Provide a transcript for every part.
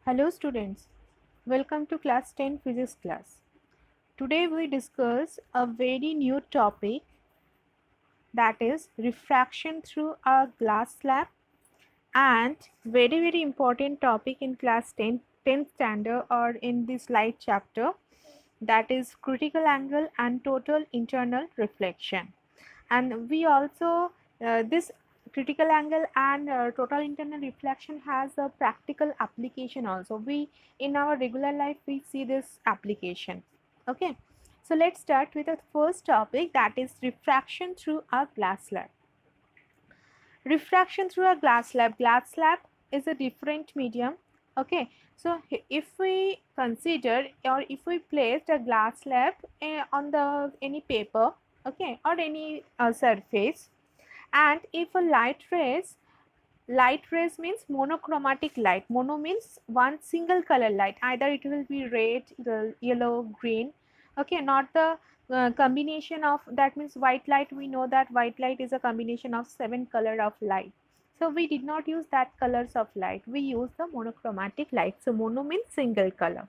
Hello students, welcome to class 10 physics class. Today we discuss a very new topic, that is refraction through a glass slab, and very important topic in class 10th standard or in this light chapter, that is critical angle and total internal reflection. And we also this critical angle and total internal reflection has a practical application also. We in our regular life we see this application. Okay, so let's start with the first topic, that is refraction through a glass slab. Refraction through a glass slab is a different medium. Okay, so if we consider or if we placed a glass slab on the any paper, okay, or any surface, and if a light rays means monochromatic light. Mono means one single color light, either it will be red, yellow, green, okay, not the combination of, that means white light. We know that white light is a combination of 7 color of light, so we did not use that colors of light, we use the monochromatic light. So mono means single color.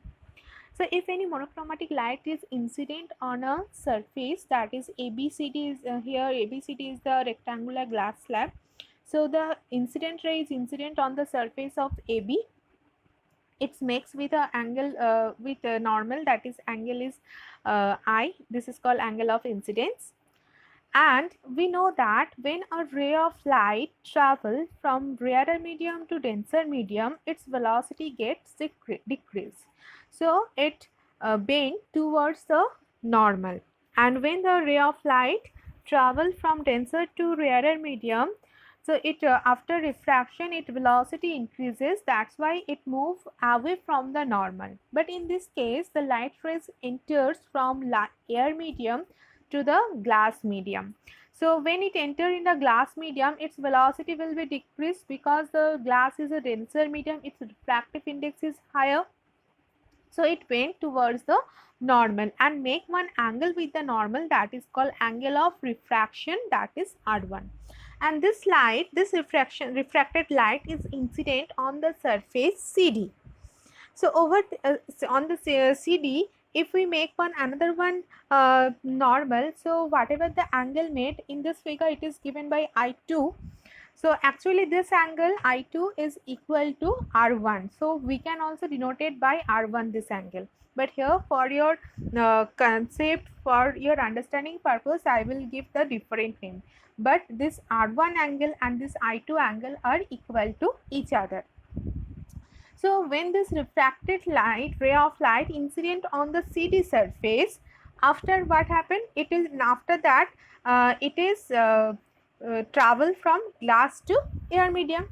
So if any monochromatic light is incident on a surface, that is ABCD is here, ABCD is the rectangular glass slab. So the incident ray is incident on the surface of AB. It makes with a angle with a normal, that is angle is I. This is called angle of incidence. And we know that when a ray of light travel from rarer medium to denser medium, its velocity gets decreased. So it bend towards the normal. And when the ray of light travel from denser to rarer medium, so it after refraction its velocity increases. That's why it moves away from the normal. But in this case, the light rays enters from air medium to the glass medium. So when it enter in the glass medium, its velocity will be decreased because the glass is a denser medium, its refractive index is higher. So it went towards the normal and make one angle with the normal, that is called angle of refraction, that is R1. And this light, this refracted light is incident on the surface CD. So over on the CD, if we make another one normal, so whatever the angle made in this figure, it is given by I2. So actually this angle I2 is equal to R1. So we can also denote it by R1, this angle. But here for your concept, for your understanding purpose, I will give the different name. But this R1 angle and this I2 angle are equal to each other. So when this refracted light, ray of light incident on the CD surface, after what happened? It is after that it is travel from glass to air medium.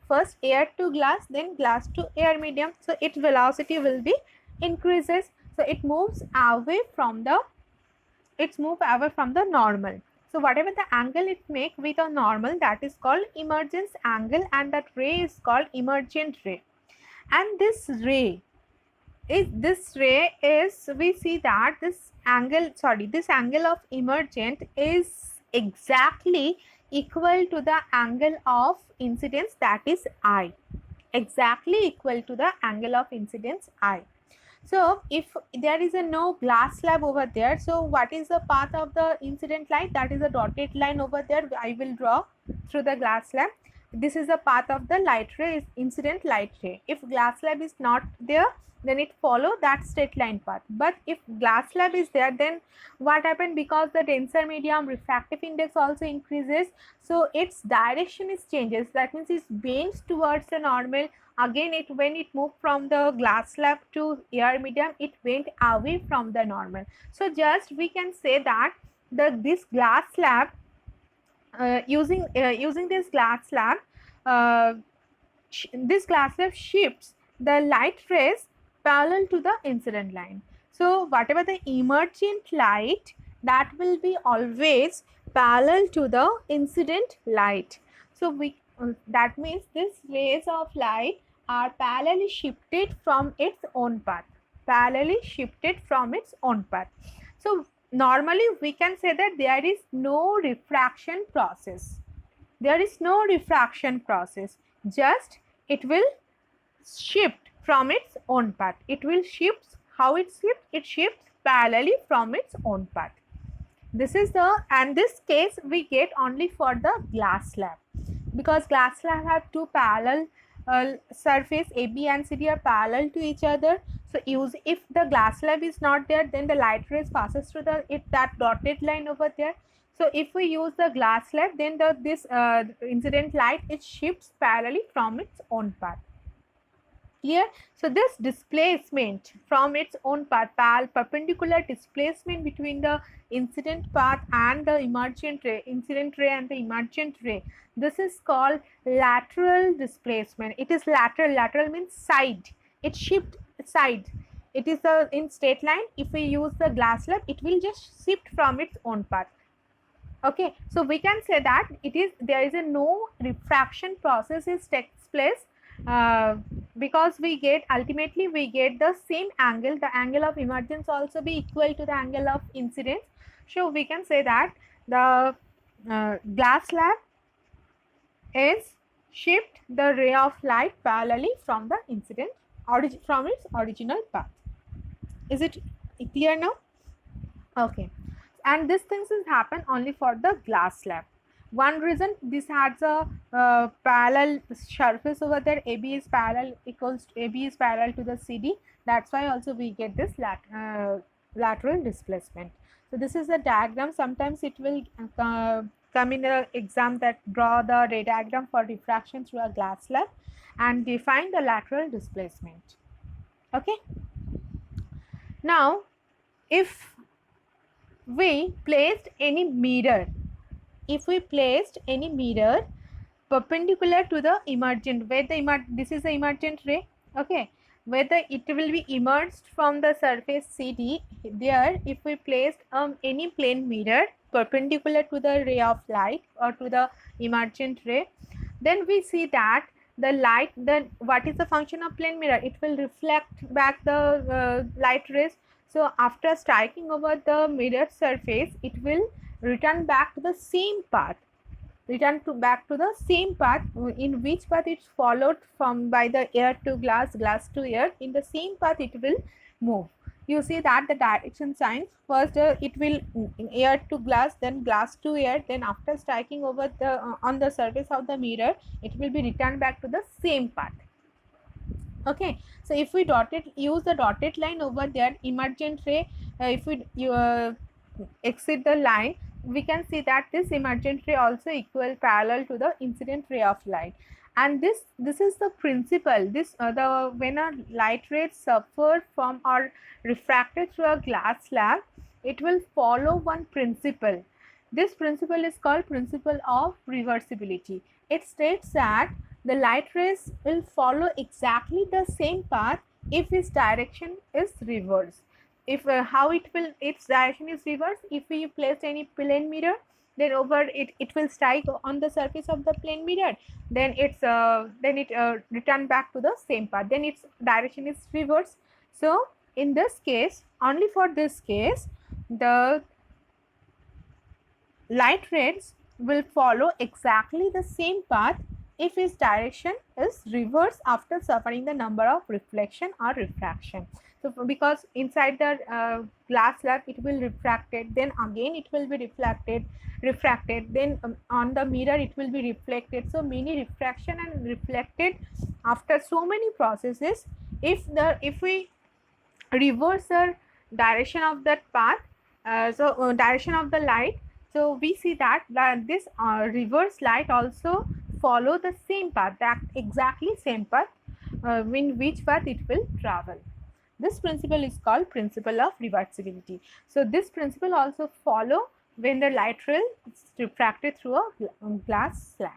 First air to glass, then glass to air medium. So its velocity will be increases. So it moves away from the normal. So whatever the angle it make with a normal, that is called emergence angle, and that ray is called emergent ray. And this ray is we see that this angle of emergent is exactly equal to the angle of incidence, that is I. Exactly equal to the angle of incidence I. So if there is no glass slab over there, so what is the path of the incident light? That is a dotted line over there. I will draw through the glass slab. This is the path of the light ray, incident light ray. If glass slab is not there, then it follow that straight line path. But if glass slab is there, then what happened? Because the denser medium, refractive index also increases, so its direction is changes. That means it bends towards the normal. Again, when it moved from the glass slab to air medium, it went away from the normal. So just we can say that this glass slab, using this glass slab shifts the light rays parallel to the incident line. So whatever the emergent light, that will be always parallel to the incident light. So that means these rays of light are parallelly shifted from its own path. So normally we can say that there is no refraction process. Just it will shift from its own path. It will shift. How it shifts? It shifts parallelly from its own path. This is the, and this case we get only for the glass slab, because glass slab have two parallel surface AB and CD are parallel to each other. So if the glass slab is not there, then the light rays passes through that dotted line over there. So if we use the glass slab, then this incident light, it shifts parallelly from its own path. Clear? So this displacement from its own path, perpendicular displacement between the incident path and the emergent ray, incident ray and the emergent ray, this is called lateral displacement. It is lateral. Lateral means side. It shifts side. It is in straight line. If we use the glass slab, it will just shift from its own path. Okay, so we can say that there is a no refraction process takes place, because ultimately we get the same angle. The angle of emergence also be equal to the angle of incidence. So we can say that the glass slab is shift the ray of light parallelly from the incident from its original path. Is it clear now? Okay, and this things is happen only for the glass slab. One reason, this has a parallel surface over there. AB is parallel to the CD. That's why also we get this lateral displacement. So this is a diagram. Sometimes it will come in an exam that draw the ray diagram for diffraction through a glass slab and define the lateral displacement. Okay. Now, if we placed any mirror, perpendicular to the emergent, where this is the emergent ray, okay, whether it will be emerged from the surface CD, there if we placed any plane mirror perpendicular to the ray of light or to the emergent ray, then we see that the light, what is the function of plane mirror? It will reflect back the light rays. So after striking over the mirror surface, it will return back to the same path. Back to the same path, in which path it's followed from by the air to glass, glass to air. In the same path it will move. You see that the direction signs, first it will air to glass, then glass to air, then after striking over on the surface of the mirror, it will be returned back to the same path. Okay, so if we use the dotted line over there, emergent ray, if we exit the line, we can see that this emergent ray also equal parallel to the incident ray of light. And this is the principle. When a light ray suffer from or refracted through a glass slab, it will follow one principle. This principle is called principle of reversibility. It states that the light rays will follow exactly the same path if its direction is reversed. If its direction is reversed, if we placed any plane mirror, then over it will strike on the surface of the plane mirror, then it return back to the same path, then its direction is reversed. So in this case, only for this case, the light rays will follow exactly the same path if its direction is reversed after suffering the number of reflection or refraction. So because inside the glass slab it will refracted, then again it will be refracted, then on the mirror it will be reflected. So many refraction and reflected after so many processes. If we reverse the direction of that path, direction of the light, so we see that this reverse light also follow the same path, that exactly same path, in which path it will travel. This principle is called principle of reversibility. So this principle also follow when the light ray is refracted through a glass slab.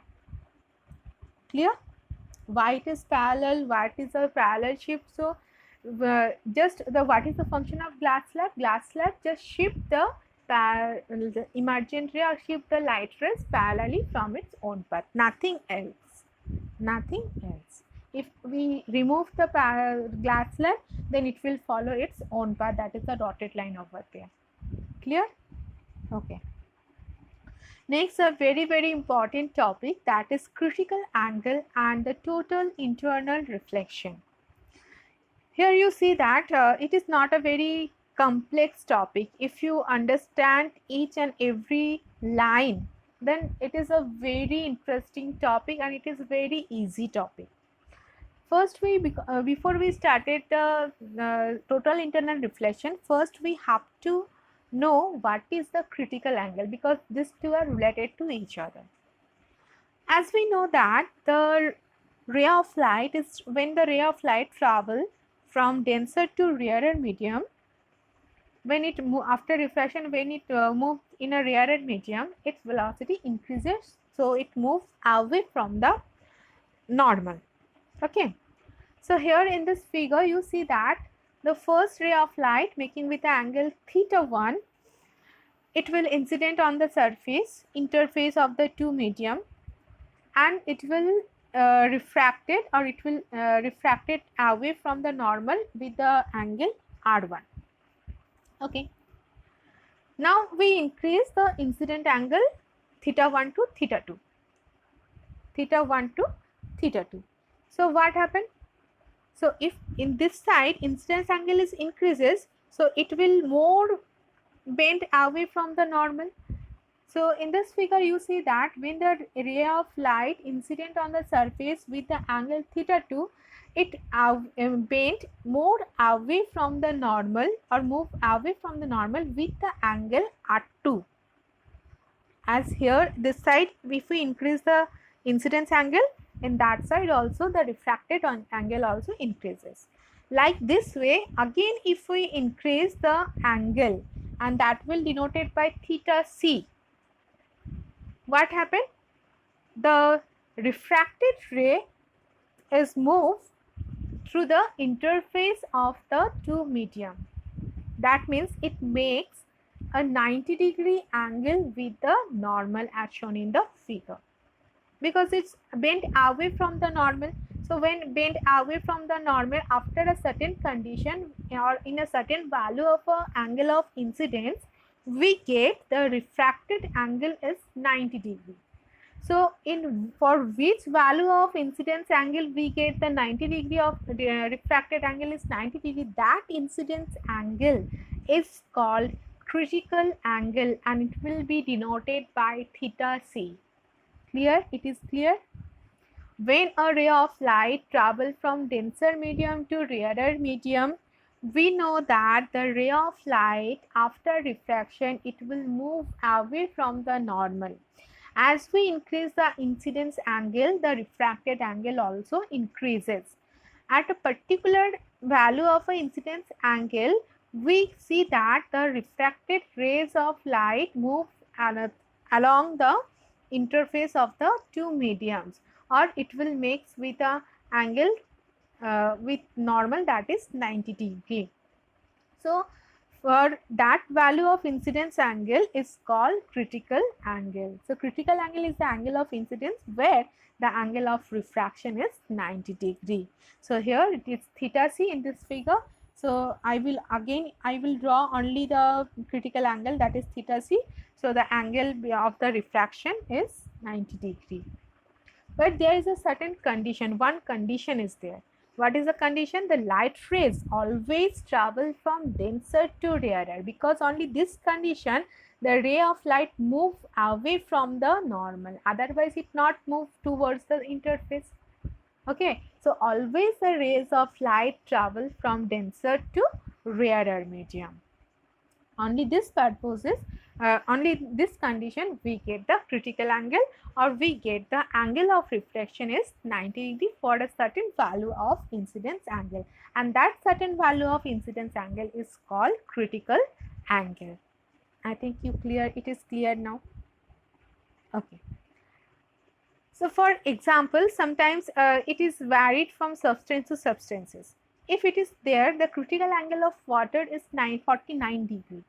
Clear? Why it is parallel? Why it is a parallel shift? So what is the function of glass slab? Glass slab just shift the emergent ray or shift the light rays parallelly from its own path. Nothing else. Nothing else. If we remove the glass slab, then it will follow its own path. That is the dotted line over there. Clear? Okay. Next, a very important topic, that is critical angle and the total internal reflection. Here you see that it is not a very complex topic. If you understand each and every line, then it is a very interesting topic and it is a very easy topic. First, before we started the total internal reflection, first we have to know what is the critical angle, because these two are related to each other. As we know that the ray of light is, when the ray of light travel from denser to rarer medium, when it after refraction, when it moves in a rarer medium, its velocity increases, so it moves away from the normal. Okay, so here in this figure you see that the first ray of light making with the angle θ1, it will incident on the surface interface of the two medium, and it will refracted, or it will refracted away from the normal with the angle R1. Okay, now we increase the incident angle θ1 to θ2, θ1 to θ2. So what happened? So if in this side incidence angle is increases, so it will more bend away from the normal. So in this figure you see that when the ray of light incident on the surface with the angle θ2, it bent more away from the normal, or move away from the normal with the angle R2. As here this side, if we increase the incidence angle, in that side also the refracted angle also increases. Like this way, again if we increase the angle, and that will denoted by θc, what happened? The refracted ray is moved through the interface of the two medium. That means it makes a 90-degree angle with the normal as shown in the figure, because it's bent away from the normal. So when bent away from the normal, after a certain condition or in a certain value of a angle of incidence, we get the refracted angle is 90 degree. So in for which value of incidence angle we get the 90 degree of refracted angle is 90 degree, that incidence angle is called critical angle, and it will be denoted by θc. Clear? It is clear? When a ray of light travels from denser medium to rarer medium, we know that the ray of light after refraction, it will move away from the normal. As we increase the incidence angle, the refracted angle also increases. At a particular value of an incidence angle, we see that the refracted rays of light move along the interface of the two mediums, or it will mix with a angle with normal, that is 90 degree. So for that value of incidence angle is called critical angle. So critical angle is the angle of incidence where the angle of refraction is 90 degree. So here it is θc in this figure. So I will draw only the critical angle, that is θc. So the angle of the refraction is 90 degree. But there is a certain condition, one condition is there. What is the condition? The light rays always travel from denser to rarer, because only this condition the ray of light move away from the normal, otherwise it not move towards the interface. Okay, so always the rays of light travel from denser to rarer medium. Only this purposes, only this condition we get the critical angle, or we get the angle of reflection is 90 degree for a certain value of incidence angle, and that certain value of incidence angle is called critical angle. I think it is clear now. Okay. So for example, sometimes it is varied from substance to substances. If it is there, the critical angle of water is 49 degree.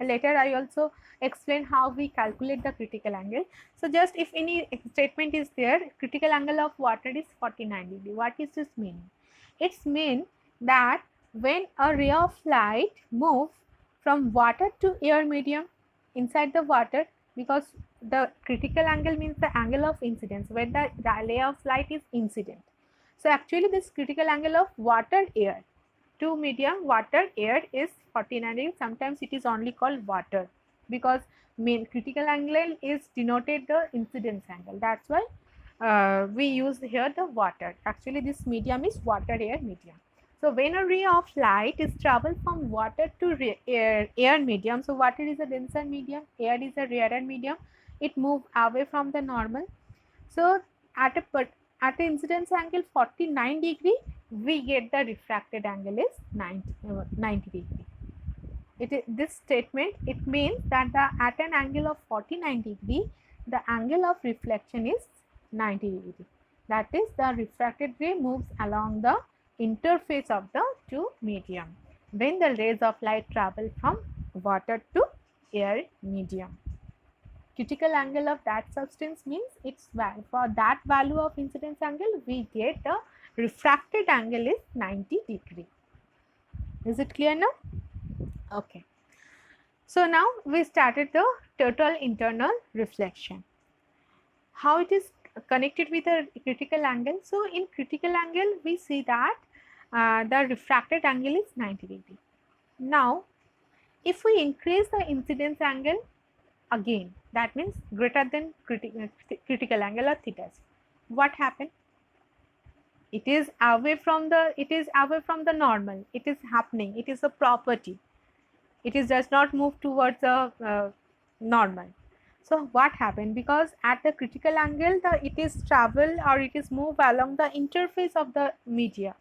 Later I also explain how we calculate the critical angle. So just if any statement is there, critical angle of water is 49 degree. What is this mean? It's mean that when a ray of light moves from water to air medium inside the water, because the critical angle means the angle of incidence where the ray of light is incident. So actually this critical angle of water air. two medium, water, air, is 49 degrees. Sometimes it is only called water because main critical angle is denoted the incidence angle. That's why we use here the water. Actually this medium is water air medium. So when a ray of light is travel from water to air medium, so water is a denser medium, air is a rarer medium, it moves away from the normal. So at a incidence angle 49 degree, we get the refracted angle is 90 degree. This statement, it means that at an angle of 49 degree, the angle of reflection is 90 degree. That is, the refracted ray moves along the interface of the two medium when the rays of light travel from water to air medium. Critical angle of that substance means it's for that value of incidence angle, we get the refracted angle is 90 degree. Is it clear now? Okay. So now we started the total internal reflection. How it is connected with the critical angle? So in critical angle, we see that the refracted angle is 90 degree. Now, if we increase the incidence angle again, that means greater than critical angle or theta, what happened? It is away from the normal. It is happening. It is a property. It does not move towards the normal. So what happened? Because at the critical angle, it is travel or it is move along the interface of the media.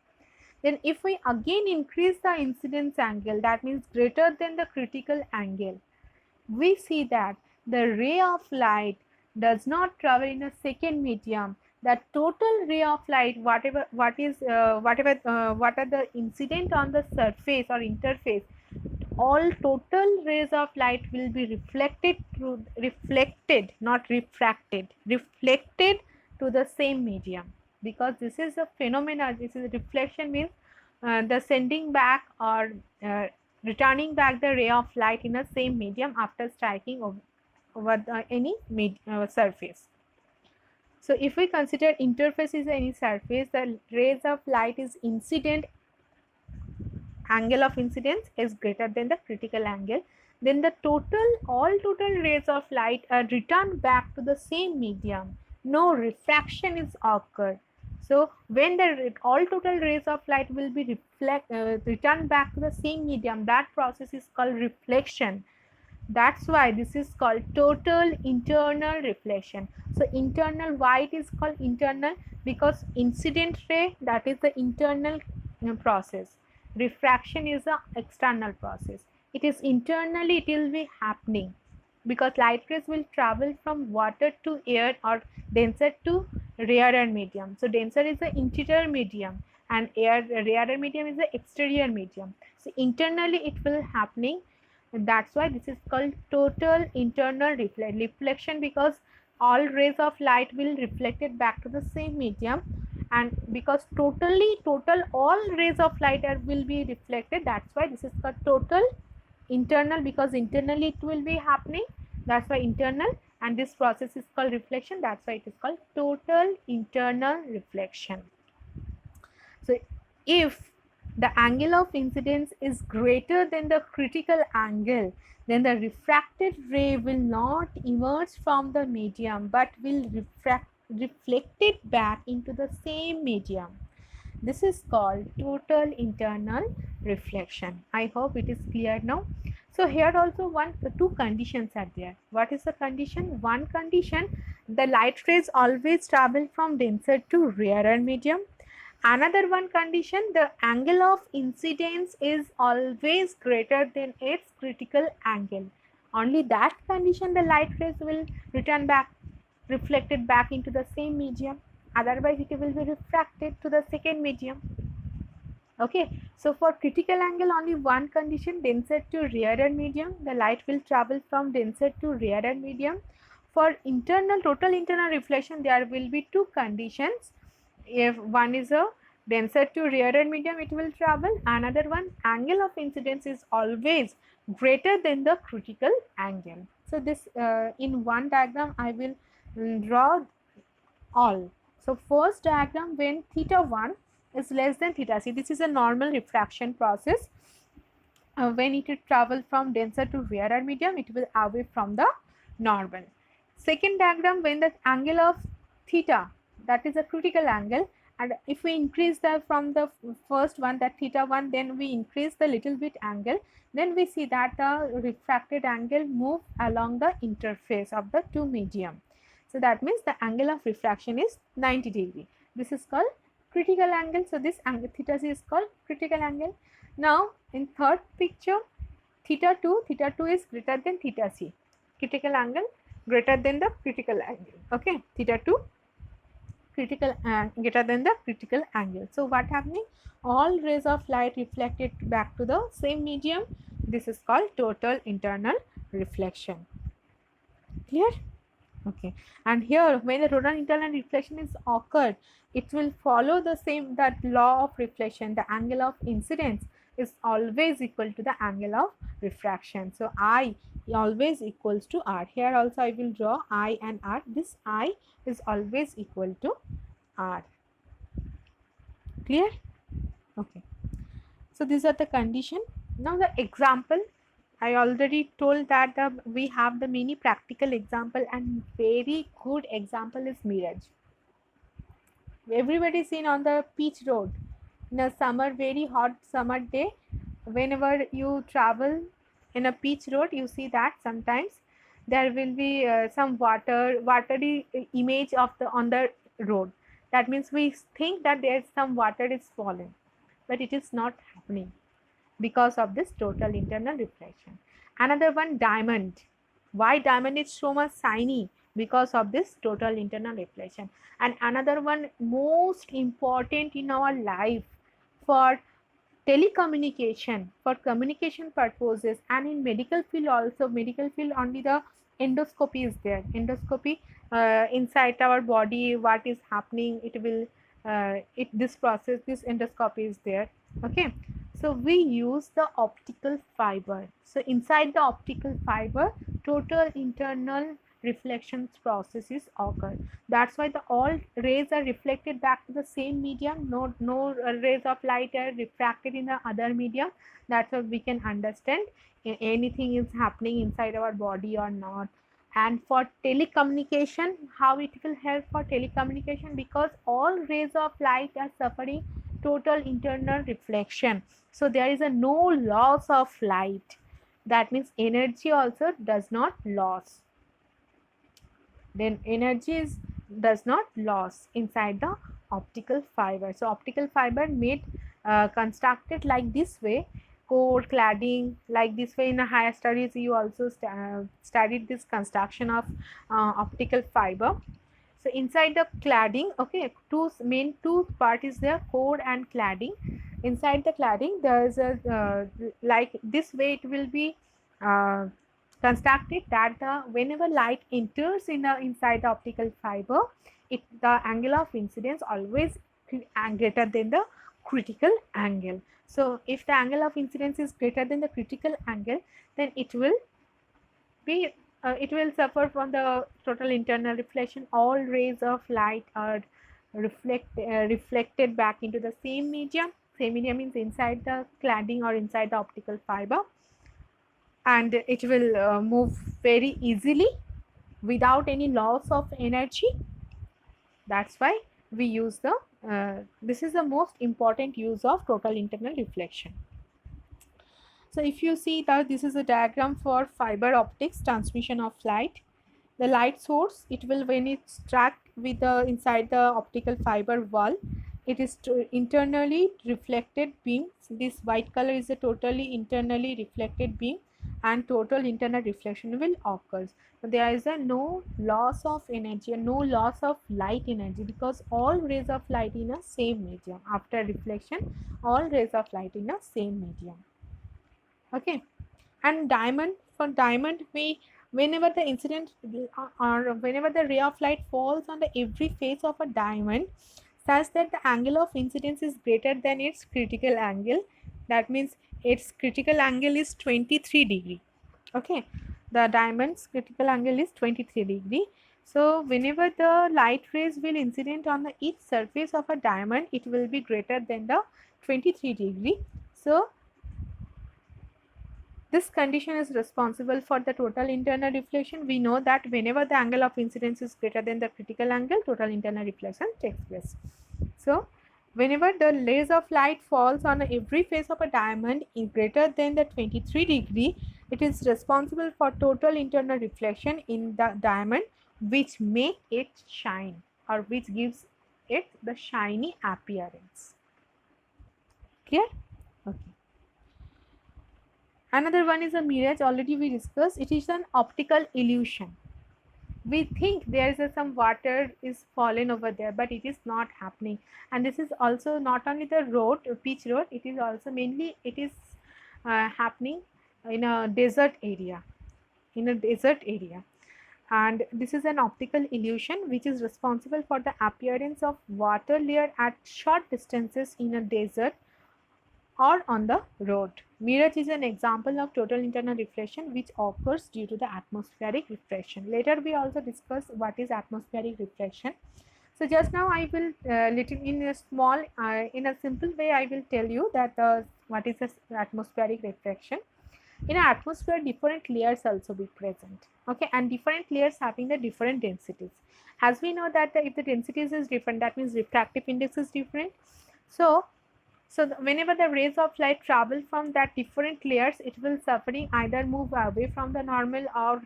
Then if we again increase the incidence angle, that means greater than the critical angle, we see that the ray of light does not travel in a second medium. The total ray of light, what are the incident on the surface or interface, all total rays of light will be reflected to the same medium, because this is a phenomena. This is a reflection, means the sending back or returning back the ray of light in the same medium after striking over any surface. So if we consider interface is any surface, the rays of light is incident, angle of incidence is greater than the critical angle, then the all total rays of light are returned back to the same medium. No refraction is occurred. So when the all total rays of light will be returned back to the same medium, that process is called reflection. That's why this is called total internal reflection. So internal, why it is called internal? Because incident ray, that is the internal process. Refraction is the external process. It is internally, it will be happening because light rays will travel from water to air or denser to rarer medium. So denser is the interior medium and rarer medium is the exterior medium. So internally it will happening. That's why this is called total internal reflection, because all rays of light will reflected back to the same medium, and because total all rays of light will be reflected, that's why this is called total internal, because internally it will be happening, that's why internal, and this process is called reflection, that's why it is called total internal reflection. So if the angle of incidence is greater than the critical angle, then the refracted ray will not emerge from the medium but will reflected back into the same medium. This is called total internal reflection. I hope it is clear now. So here also two conditions are there. What is the condition? One condition, the light rays always travel from denser to rarer medium. Another one condition, the angle of incidence is always greater than its critical angle. Only that condition the light rays will reflected back into the same medium. Otherwise it will be refracted to the second medium. Okay, so for critical angle only one condition, denser to rarer medium, the light will travel from denser to rarer medium. For total internal reflection, there will be two conditions. If one is a denser to rarer medium, it will travel. Another one, angle of incidence is always greater than the critical angle. So this in one diagram I will draw all. So first diagram, when theta 1, is less than theta c. This is a normal refraction process. When it will travel from denser to rarer medium, it will away from the normal. Second diagram, when the angle of theta, that is a critical angle, and if we increase the from the first one, that theta 1, then we increase the little bit angle, then we see that the refracted angle move along the interface of the two medium. So that means the angle of refraction is 90 degree. This is called critical angle. So this angle theta c is called critical angle. Now in third picture, theta 2 is greater than theta c. Critical angle greater than the critical angle. Okay, theta 2 critical greater than the critical angle. So what happening? All rays of light reflected back to the same medium. This is called total internal reflection. Clear? Okay. And here, when the total internal reflection is occurred, it will follow the same, that law of reflection. The angle of incidence is always equal to the angle of refraction. So I always equals to R. Here also I will draw I and R. This I is always equal to R. Clear? Okay. So these are the condition. Now the example. I already told that we have the many practical example, and very good example is mirage. Everybody seen on the beach road in a summer, very hot summer day. Whenever you travel in a beach road, you see that sometimes there will be some watery image of the on the road. That means we think that there is some water is falling, but it is not happening because of this total internal reflection. Another one, diamond. Why diamond is so much shiny? Because of this total internal reflection. And another one, most important in our life, for telecommunication, for communication purposes, and in medical field also. Medical field, only the endoscopy is there. Endoscopy, inside our body, what is happening, it will this process, this endoscopy is there. Okay. So we use the optical fiber. So inside the optical fiber, total internal reflections processes occur. That's why the all rays are reflected back to the same medium. No rays of light are refracted in the other medium. That's why we can understand anything is happening inside our body or not. And for telecommunication, how it will help for telecommunication? Because all rays of light are suffering total internal reflection. So there is a no loss of light. That means energy also does not loss. Then energy does not loss inside the optical fiber. So optical fiber made constructed like this way, core cladding like this way. In the higher studies, you also studied this construction of optical fiber. So inside the cladding, okay, main two part is there, core and cladding. Inside the cladding, there is a like this way it will be constructed, that whenever light enters inside the optical fiber, the angle of incidence always greater than the critical angle. So if the angle of incidence is greater than the critical angle, then it will be it will suffer from the total internal reflection. All rays of light are reflected back into the same medium. Same medium means inside the cladding or inside the optical fiber, and it will move very easily without any loss of energy. That's why we use the this is the most important use of total internal reflection. So if you see that this is a diagram for fiber optics transmission of light. The light source, it will, when it's tracked with the inside the optical fiber wall, it is internally reflected beam. This white color is a totally internally reflected beam, and total internal reflection will occur. So there is a no loss of energy and no loss of light energy, because all rays of light in a same medium. After reflection, all rays of light in a same medium. Okay. And diamond, for diamond, we, whenever the incident or whenever the ray of light falls on the every face of a diamond, such that the angle of incidence is greater than its critical angle, that means its critical angle is 23 degree. Okay, the diamond's critical angle is 23 degree. So whenever the light rays will incident on the each surface of a diamond, it will be greater than the 23 degree. So this condition is responsible for the total internal reflection. We know that whenever the angle of incidence is greater than the critical angle, total internal reflection takes place. So whenever the rays of light falls on every face of a diamond in greater than the 23 degree, it is responsible for total internal reflection in the diamond, which make it shine, or which gives it the shiny appearance. Clear? Okay. Another one is a mirage. Already we discussed. It is an optical illusion. We think there is some water is fallen over there, but it is not happening. And this is also not only the road, beach road. It is also mainly happening in a desert area. And this is an optical illusion which is responsible for the appearance of water layer at short distances in a desert or on the road. Mirage is an example of total internal reflection which occurs due to the atmospheric refraction. Later we also discuss what is atmospheric refraction. So just now I will in a simple way I will tell you that what is the atmospheric refraction. In an atmosphere, different layers also be present. Okay, and different layers having the different densities. As we know that if the densities is different, that means refractive index is different. So whenever the rays of light travel from that different layers, it will suffering either move away from the normal or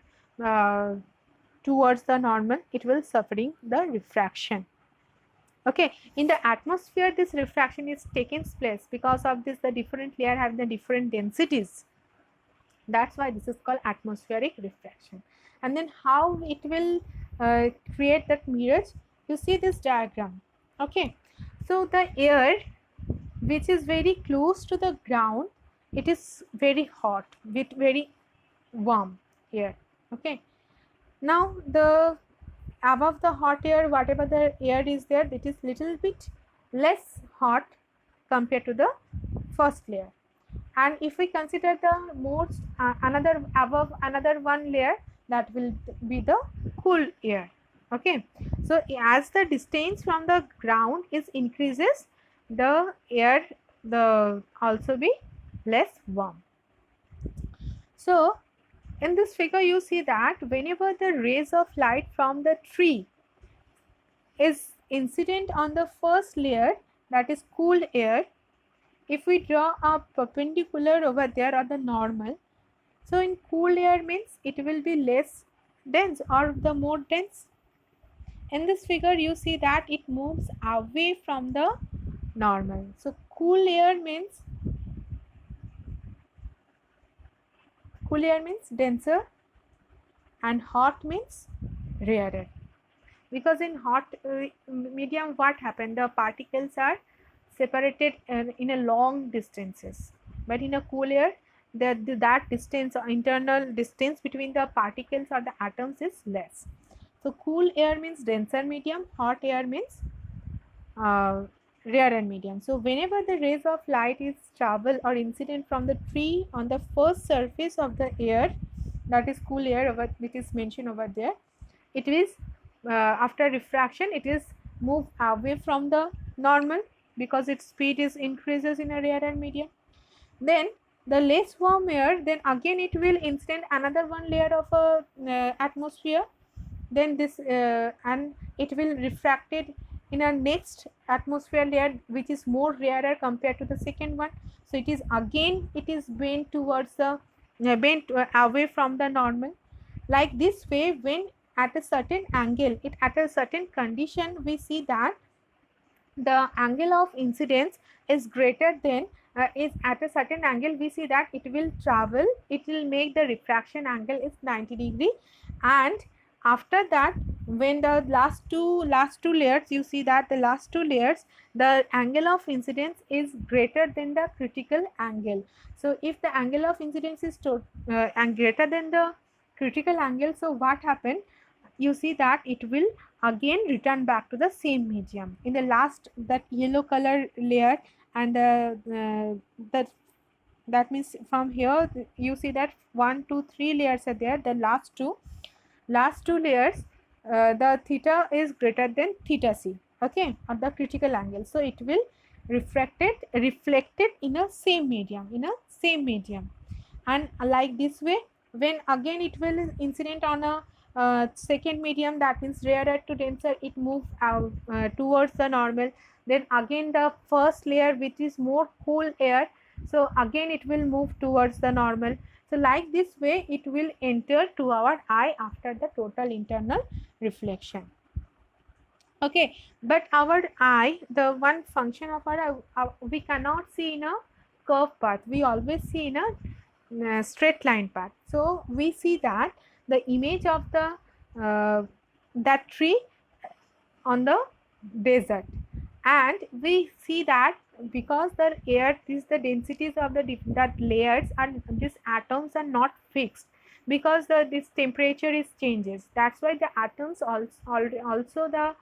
towards the normal. It will suffering the refraction. Okay, in the atmosphere, this refraction is taking place because of this. The different layer have the different densities. That's why this is called atmospheric refraction. And then how it will create that mirage? You see this diagram. Okay, so the air which is very close to the ground, it is very hot with very warm air. Okay, now the above the hot air, whatever the air is there, it is little bit less hot compared to the first layer. And if we consider the most another above another one layer, that will be the cool air. Okay, so as the distance from the ground is increases, the air the also be less warm. So in this figure you see that whenever the rays of light from the tree is incident on the first layer, that is cool air, if we draw a perpendicular over there or the normal, so in cool air means it will be less dense or the more dense. In this figure you see that it moves away from the normal. So cool air means denser and hot means rarer. Because in hot medium what happened, the particles are separated in a long distances, but in a cool air that distance or internal distance between the particles or the atoms is less. So cool air means denser medium, hot air means rarer medium. So whenever the rays of light is travel or incident from the tree on the first surface of the air, that is cool air which is mentioned over there, it is after refraction it is move away from the normal because its speed is increases in a rarer medium. Then the less warm air, then again it will incident another one layer of a atmosphere, then this and it will refracted in a next atmosphere layer which is more rarer compared to the second one. So it is again it is bent towards the bent away from the normal. Like this way, when at a certain angle, it at a certain condition, we see that the angle of incidence is greater than is at a certain angle, we see that it will travel, it will make the refraction angle is 90 degree. And after that, when the last two layers, you see that the last two layers, the angle of incidence is greater than the critical angle. So if the angle of incidence is and greater than the critical angle, so what happened, you see that it will again return back to the same medium. In the last, that yellow color layer and that means from here you see that 1 2 3 layers are there. The last two layers, the theta is greater than theta c, okay, or the critical angle. So it will reflected in a same medium, and like this way, when again it will incident on a second medium, that means rarer to denser, it moves out towards the normal. Then again the first layer, which is more cool air, so again it will move towards the normal. So like this way it will enter to our eye after the total internal reflection. Okay, but our eye, the one function of our eye, we cannot see in a curved path, we always see in a straight line path. So we see that the image of the that tree on the desert, and we see that because the air is the densities of the that layers and these atoms are not fixed, because this temperature is changes, that's why the atoms also the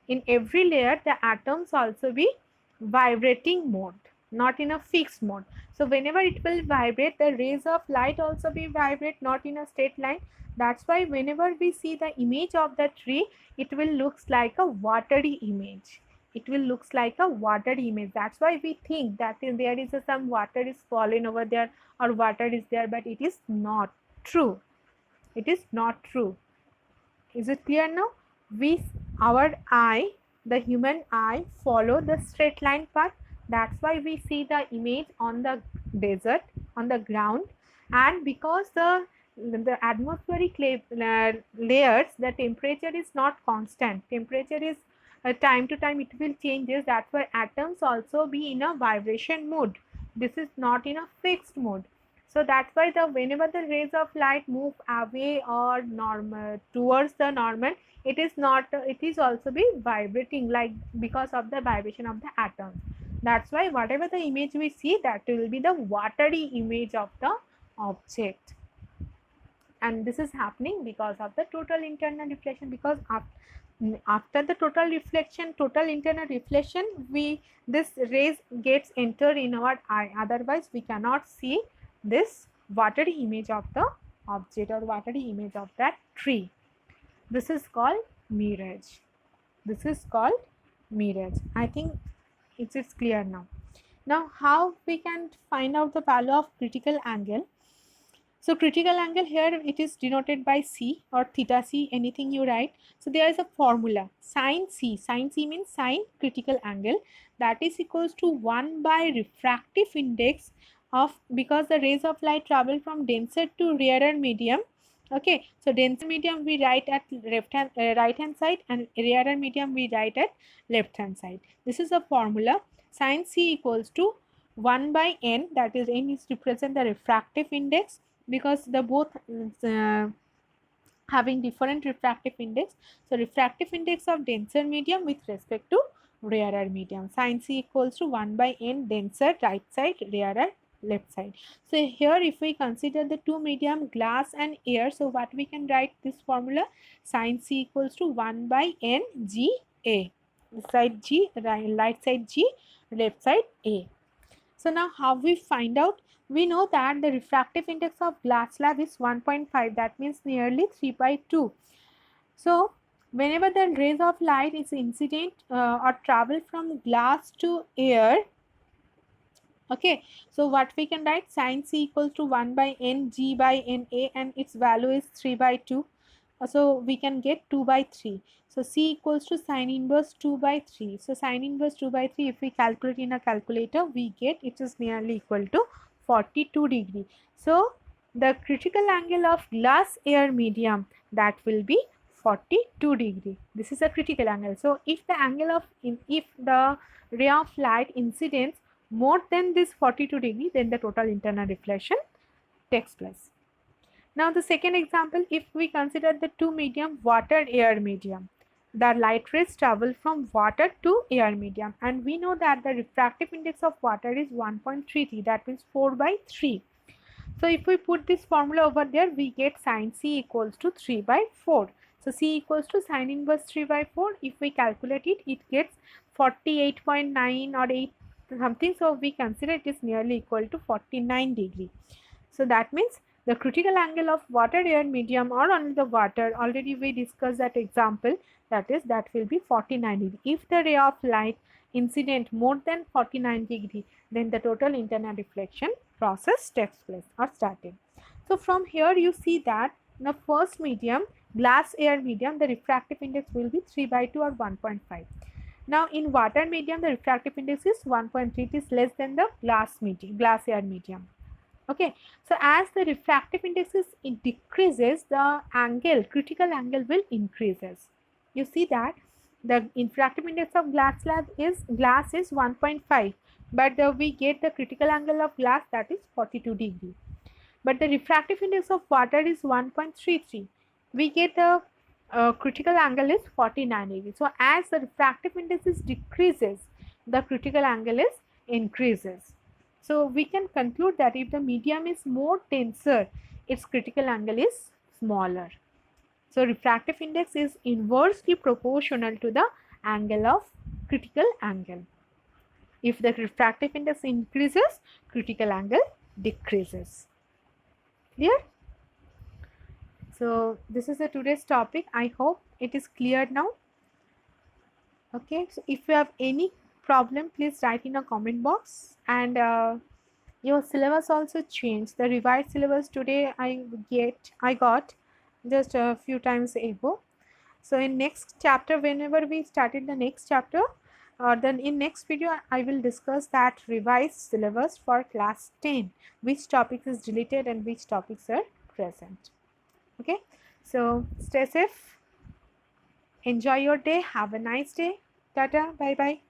in every layer the atoms also be vibrating mode, not in a fixed mode. So whenever it will vibrate, the rays of light also be vibrate, not in a straight line. That's why whenever we see the image of the tree, it will looks like a watery image, it will looks like a watery image. That's why we think that there is some water is fallen over there or water is there, but it is not true, it is not true. Is it clear now? Our eye, the human eye, follow the straight line path. That's why we see the image on the desert, on the ground, and because the atmospheric layers, the temperature is not constant. Temperature is time to time it will changes. That's why atoms also be in a vibration mode. This is not in a fixed mode. So that's why the whenever the rays of light move away or normal towards the normal, it is not, it is also be vibrating, like because of the vibration of the atoms. That's why whatever the image we see, that will be the watery image of the object. And this is happening because of the total internal reflection, because after the total internal reflection, this rays gets entered in our eye, otherwise we cannot see this watery image of the object or watery image of that tree. This is called mirage. This is called mirage. I think it is clear now. Now how we can find out the value of critical angle? So critical angle, here it is denoted by C or theta C, anything you write. So there is a formula, sin C means sin critical angle, that is equals to 1 by refractive index of, because the rays of light travel from denser to rarer medium. Okay, so denser medium we write at right hand side, and rarer medium we write at left hand side. This is a formula, sin C equals to 1 by n, that is n is represent the refractive index, because the both having different refractive index. So refractive index of denser medium with respect to rarer medium, sin C equals to 1 by n, denser right side, rarer left side. So here if we consider the two medium, glass and air, so what we can write this formula, sin C equals to 1 by n G A, side G, right side G, left side A. So now how we find out? We know that the refractive index of glass slab is 1.5, that means nearly 3 by 2. So whenever the rays of light is incident or travel from glass to air, okay, so what we can write, sin C equals to 1 by n G by n A, and its value is 3 by 2. So we can get 2 by 3. So C equals to sin inverse 2 by 3. So sin inverse 2 by 3, if we calculate in a calculator, we get it is nearly equal to 42 degree. So the critical angle of glass air medium, that will be 42 degree. This is a critical angle. So if the angle of if the ray of light incidence more than this 42 degree, then the total internal reflection takes place. Now the second example, if we consider the two medium, water air medium, the light rays travel from water to air medium, and we know that the refractive index of water is 1.33, that means 4 by 3. So if we put this formula over there, we get sin C equals to 3 by 4. So C equals to sin inverse 3 by 4. If we calculate it, it gets 48.9 or 8 something. So we consider it is nearly equal to 49 degree. So that means The critical angle of water air medium or on the water, already we discussed that example, that will be 49 degree. If the ray of light incident more than 49 degree, then the total internal reflection process takes place or started. So from here you see that in the first medium, glass air medium, the refractive index will be 3/2 or 1.5. Now in water medium, the refractive index is 1.3, it is less than the glass air medium. Okay, so as the refractive index it decreases, the angle, critical angle will increases. You see that the refractive index of glass is 1.5, but we get the critical angle of glass, that is 42 degree. But the refractive index of water is 1.33. We get the critical angle is 49 degree. So as the refractive index is decreases, the critical angle is increases. So we can conclude that if the medium is more denser, its critical angle is smaller. So refractive index is inversely proportional to the angle of critical angle. If the refractive index increases, critical angle decreases. Clear? So this is the today's topic. I hope it is clear now. Okay, so if you have any problem, please write in a comment box. And your syllabus also changed. The revised syllabus today I got just a few times ago. So in next chapter, whenever we started the next chapter, then in next video I will discuss that revised syllabus for class 10, which topics is deleted and which topics are present. Okay, so stay safe, enjoy your day, have a nice day, tata, bye bye.